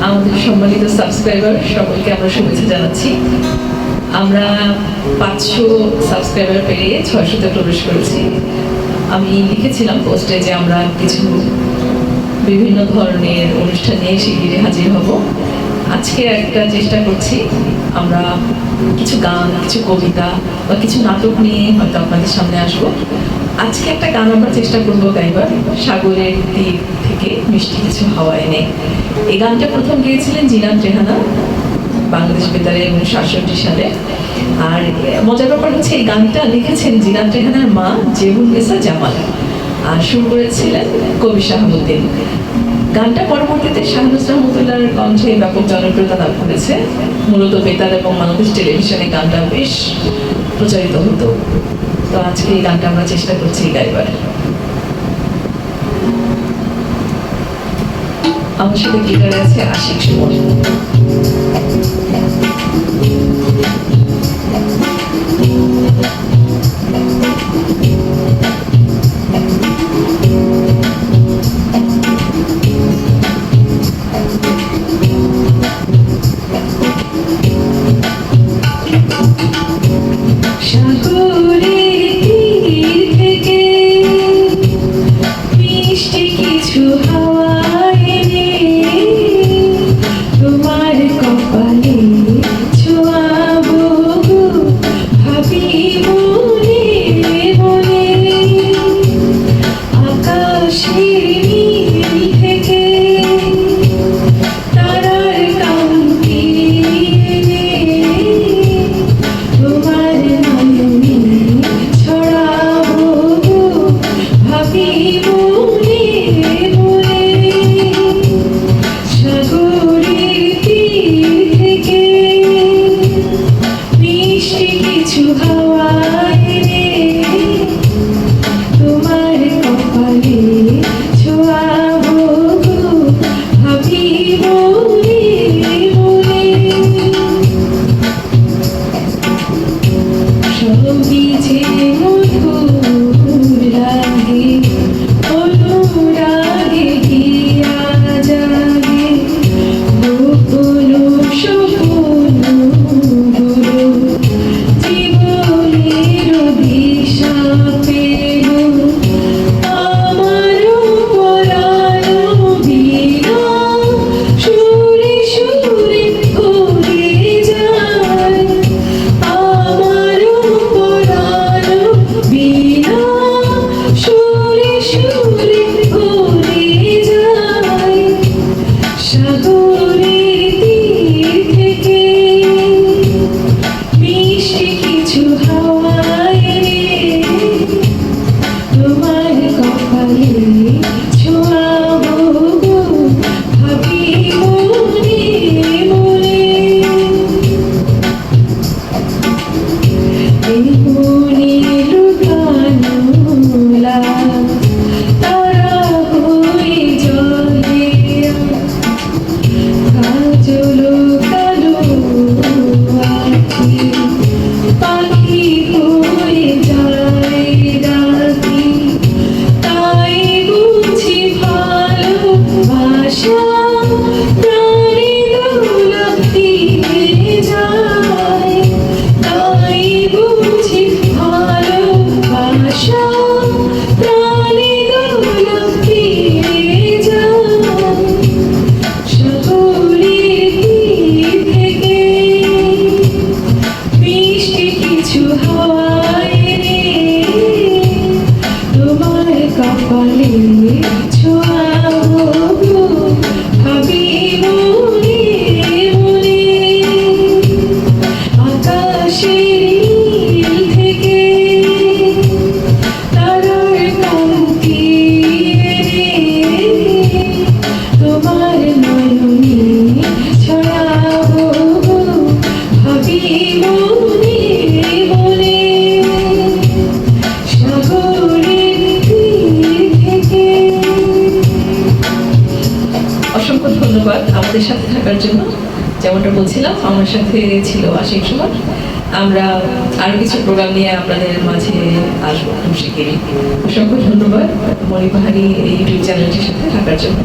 আমাদের সম্মানিত সাবস্ক্রাইবার সকলকে আমরা শুভেচ্ছা জানাচ্ছি। আমরা 500 সাবস্ক্রাইবার পেরিয়ে 600-তে প্রবেশ করেছি। আমি লিখেছিলাম পোস্টে যে আমরা কিছু বিভিন্ন ধরনের অনুষ্ঠান নিয়ে শিগগিরই হাজির হব। আজকে একটা চেষ্টা করছি, আমরা কিছু গান, কিছু কবিতা বা কিছু নাটক নিয়ে হয়তো আপনাদের সামনে আসব। আজকে একটা গান আমরা চেষ্টা করবো গাইবার, সাগরের তীর থেকে মিষ্টি কিছু হাওয়া এনে। এই গানটা প্রথম গেয়েছিলেন জিনাত রেহানা বাংলাদেশ বেতারে 1968 সালে। আর মজার ব্যাপার হচ্ছে এই গানটা লিখেছেন জিনাত রেহানার মা জেবুন্নেসা জামাল, আর সুর করেছিলেন কবি শাহাবুদ্দিন। গানটা পরবর্তীতে শাহনাজ রহমতুল্লাহর কণ্ঠে ব্যাপক জনপ্রিয়তা লাভ করেছে। মূলত বেতার এবং বাংলাদেশ টেলিভিশনে গানটা বেশ প্রচারিত হতো। তো আজকে এই গানটা আমরা চেষ্টা করছি গাইবার। আমার সাথে গিটারে আছে আশিক সুমন। আমাদের সাথে থাকার জন্য। যেমনটা বলছিলাম, আমার সাথে ছিল আশিক সুমন। আমরা আরো কিছু প্রোগ্রাম নিয়ে আপনাদের মাঝে আসবো খুব শিগগিরই। অসংখ্য ধন্যবাদ মণিপাহাড়ি এই ইউটিউব চ্যানেলটির সাথে থাকার জন্য।